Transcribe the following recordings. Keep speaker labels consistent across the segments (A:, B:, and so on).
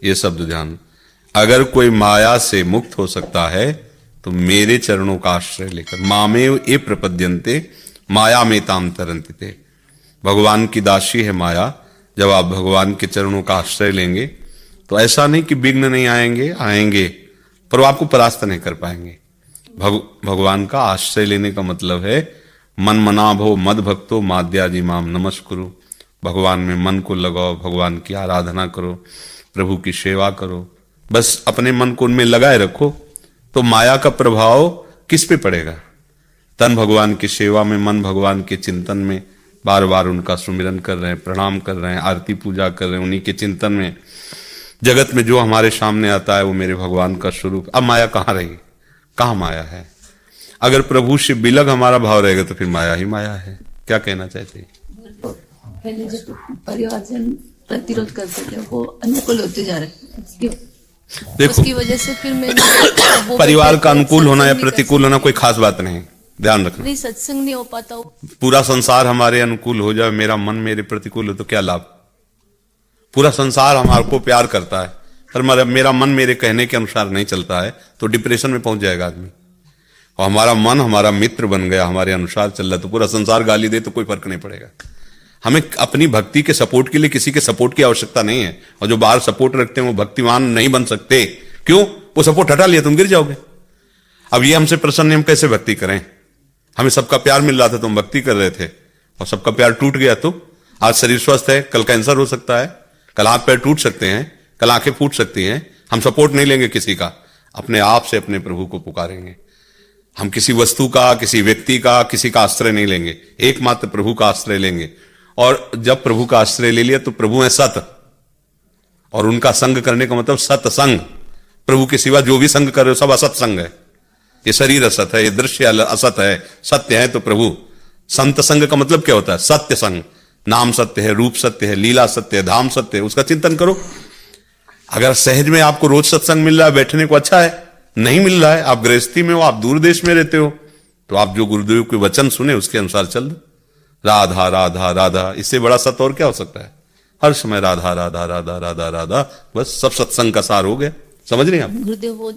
A: ये शब्द ध्यान, अगर कोई माया से मुक्त हो सकता है तो मेरे चरणों का आश्रय लेकर, मामेव ये प्रपद्यन्ते माया में ताम तरन्ति ते। भगवान की दासी है माया। जब आप भगवान के चरणों का आश्रय लेंगे तो ऐसा नहीं कि विघ्न नहीं आएंगे, आएंगे, पर वो आपको परास्त नहीं कर पाएंगे। भगवान का आश्रय लेने का मतलब है मन मना भो मद भक्तो माद्याजी माम नमस्कुरु। भगवान में मन को लगाओ, भगवान की आराधना करो, प्रभु की सेवा करो, बस अपने मन को उनमें लगाए रखो तो माया का प्रभाव किस पे पड़ेगा? तन भगवान की सेवा में, मन भगवान के चिंतन में, बार बार उनका सुमिरन कर रहे हैं, प्रणाम कर रहे हैं, आरती पूजा कर रहे हैं, उन्हीं के चिंतन में। जगत में जो हमारे सामने आता है वो मेरे भगवान का स्वरूप। अब माया कहाँ रही? कहाँ माया है? अगर प्रभु से बिलग हमारा भाव रहेगा तो फिर माया ही माया है। क्या कहना चाहते हैं?
B: पहले जो परिवारजन प्रतिरोध करते थे वो अनुकूल होते जा रहे,
A: देखो
B: उसकी वजह से फिर मैं
A: परिवार का अनुकूल होना या प्रतिकूल होना कोई खास बात नहीं, ध्यान रखना।
B: नहीं, सत्संग नहीं हो पाता।
A: पूरा संसार हमारे अनुकूल हो जाए, मेरा मन मेरे प्रतिकूल हो तो क्या लाभ? पूरा संसार हमारे को प्यार करता है पर मेरा मन मेरे कहने के अनुसार नहीं चलता है तो डिप्रेशन में पहुंच जाएगा आदमी। और हमारा मन हमारा मित्र बन गया, हमारे अनुसार चल रहा तो पूरा संसार गाली दे तो कोई फर्क नहीं पड़ेगा। हमें अपनी भक्ति के सपोर्ट के लिए किसी के सपोर्ट की आवश्यकता नहीं है। और जो बाहर सपोर्ट रखते हैं वो भक्तिमान नहीं बन सकते। क्यों? वो सपोर्ट हटा लिया तुम गिर जाओगे। अब ये हमसे प्रसन्न, हम कैसे भक्ति करें? हमें सबका प्यार मिल रहा था तो हम भक्ति कर रहे थे और सबका प्यार टूट गया तो आज शरीर स्वस्थ है, कल कैंसर हो सकता है, कल हाथ पैर टूट सकते हैं, कल आंखें फूट सकती हैं। हम सपोर्ट नहीं लेंगे किसी का, अपने आप से अपने प्रभु को पुकारेंगे। हम किसी वस्तु का, किसी व्यक्ति का, किसी का आश्रय नहीं लेंगे, एकमात्र प्रभु का आश्रय लेंगे। और जब प्रभु का आश्रय ले लिया तो प्रभु है सत, और उनका संग करने का मतलब सत्संग। प्रभु के सिवा जो भी संग कर रहे हो सब असत संग है। ये शरीर असत है, ये दृश्य असत है, सत्य है तो प्रभु। संत संग का मतलब क्या होता है? सत्य संग। नाम सत्य है, रूप सत्य है, लीला सत्य है, धाम सत्य है, उसका चिंतन करो। अगर सहज में आपको रोज सत्संग मिल रहा है, बैठने को अच्छा है, नहीं मिल रहा है, आप गृहस्थी में हो, आप दूर देश में रहते हो, तो आप जो गुरुदेव के वचन सुने उसके अनुसार चल दो। राधा राधा राधा, इससे बड़ा सत्य और क्या हो सकता है? हर समय राधा राधा राधा राधा राधा, बस सब सत्संग का सार हो गया। समझ रहे हैं आप?
B: गुरुदेव वो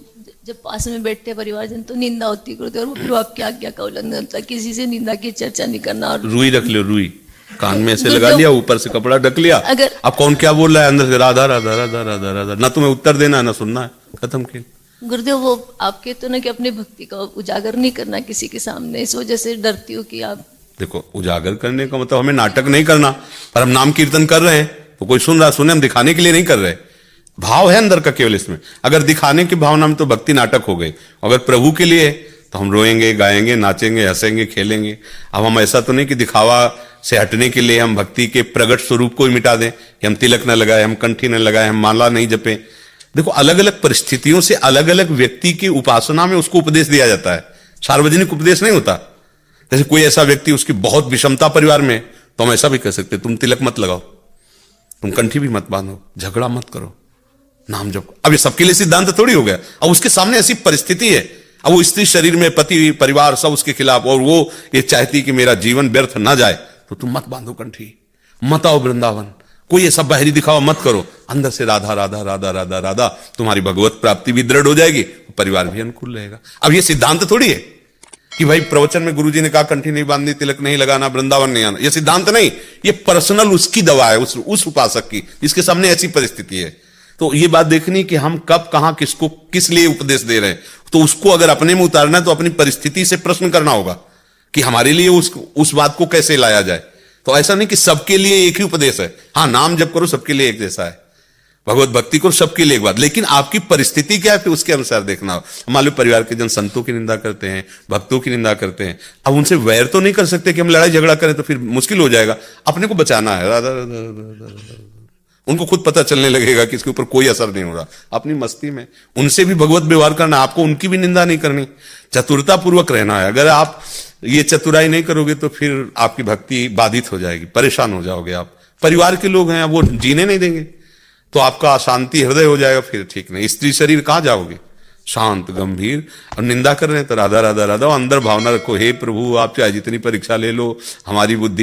B: जब पास में बैठते परिवारजन तो निंदा होती गुरुदेव, और वो फिर आपकी आज्ञा का उल्लंघन होता है। किसी से निंदा की चर्चा नहीं करना। और
A: रुई रख लो, रुई कान में ऐसे लगा लिया, ऊपर से कपड़ा ढक लिया।
B: अगर
A: अब कौन क्या बोल रहा है अंदर से? राधा राधा राधा राधा राधा, ना तुम्हें उत्तर देना है ना सुनना है, खत्म खेल।
B: गुरुदेव वो आप कहते हो ना कि अपनी भक्ति का उजागर नहीं करना किसी के सामने, इस वजह से डरती हूँ कि आप।
A: देखो, उजागर करने का मतलब हमें नाटक नहीं करना, पर हम नाम कीर्तन कर रहे हैं तो कोई सुन रहा सुने, हम दिखाने के लिए नहीं कर रहे। भाव है अंदर का केवल इसमें। अगर दिखाने की भावना में तो भक्ति नाटक हो गई। अगर प्रभु के लिए तो हम रोएंगे, गाएंगे, नाचेंगे, हंसेंगे, खेलेंगे। अब हम ऐसा तो नहीं कि दिखावा से हटने के लिए हम भक्ति के प्रगट स्वरूप को ही मिटा दें कि हम तिलक न लगाए, हम कंठी न लगाए, हम माला नहीं जपे। देखो, अलग अलग परिस्थितियों से अलग अलग व्यक्ति की उपासना में उसको उपदेश दिया जाता है, सार्वजनिक उपदेश नहीं होता। जैसे कोई ऐसा व्यक्ति उसकी बहुत विषमता परिवार में, तो हम ऐसा भी कह सकते तुम तिलक मत लगाओ, तुम कंठी भी मत बांधो, झगड़ा मत करो, नाम जप। अब ये सबके लिए सिद्धांत थोड़ी हो गया। अब उसके सामने ऐसी परिस्थिति है, अब वो स्त्री शरीर में, पति परिवार सब उसके खिलाफ, और वो ये चाहती कि मेरा जीवन व्यर्थ ना जाए, तो तुम मत बांधो कंठी, मत आओ वृंदावन, कोई ऐसा बाहरी दिखावा मत करो। अंदर से राधा राधा राधा राधा राधा, तुम्हारी भगवत प्राप्ति भी दृढ़ हो जाएगी, परिवार भी अनुकूल रहेगा। अब ये सिद्धांत थोड़ी है कि भाई प्रवचन में गुरुजी ने कहा कंठी नहीं बांधनी, तिलक नहीं लगाना, वृंदावन नहीं आना, ये सिद्धांत नहीं। ये पर्सनल उसकी दवा है, उस उपासक की, जिसके सामने ऐसी परिस्थिति है। तो ये बात देखनी कि हम कब, कहां, किसको, किस लिए उपदेश दे रहे हैं। तो उसको अगर अपने में उतारना है तो अपनी परिस्थिति से प्रश्न करना होगा कि हमारे लिए उस बात को कैसे लाया जाए। तो ऐसा नहीं कि सबके लिए एक ही उपदेश है। हाँ, नाम जप करो, सबके लिए एक जैसा है। भगवत भक्ति करो, सबके लिए एक बात, लेकिन आपकी परिस्थिति क्या है फिर उसके अनुसार देखना हो। मान लो परिवार के जन संतों की निंदा करते हैं, भक्तों की निंदा करते हैं, अब उनसे वैर तो नहीं कर सकते कि हम लड़ाई झगड़ा करें, तो फिर मुश्किल हो जाएगा। अपने को बचाना है, उनको खुद पता चलने लगेगा कि इसके ऊपर कोई असर नहीं हो रहा। अपनी मस्ती में उनसे भी भगवत व्यवहार करना, आपको उनकी भी निंदा नहीं करनी, चतुरता पूर्वक रहना है। अगर आप ये चतुराई नहीं करोगे तो फिर आपकी भक्ति बाधित हो जाएगी, परेशान हो जाओगे आप। परिवार के लोग हैं, वो जीने नहीं देंगे तो आपका अशांति हृदय हो जाएगा, फिर ठीक नहीं। स्त्री शरीर कहां जाओगे? शांत गंभीर, और निंदा कर रहे हैं तो राधा राधा राधा, अंदर भावना रखो, हे प्रभु आप चाहे जितनी परीक्षा ले लो, हमारी बुद्धि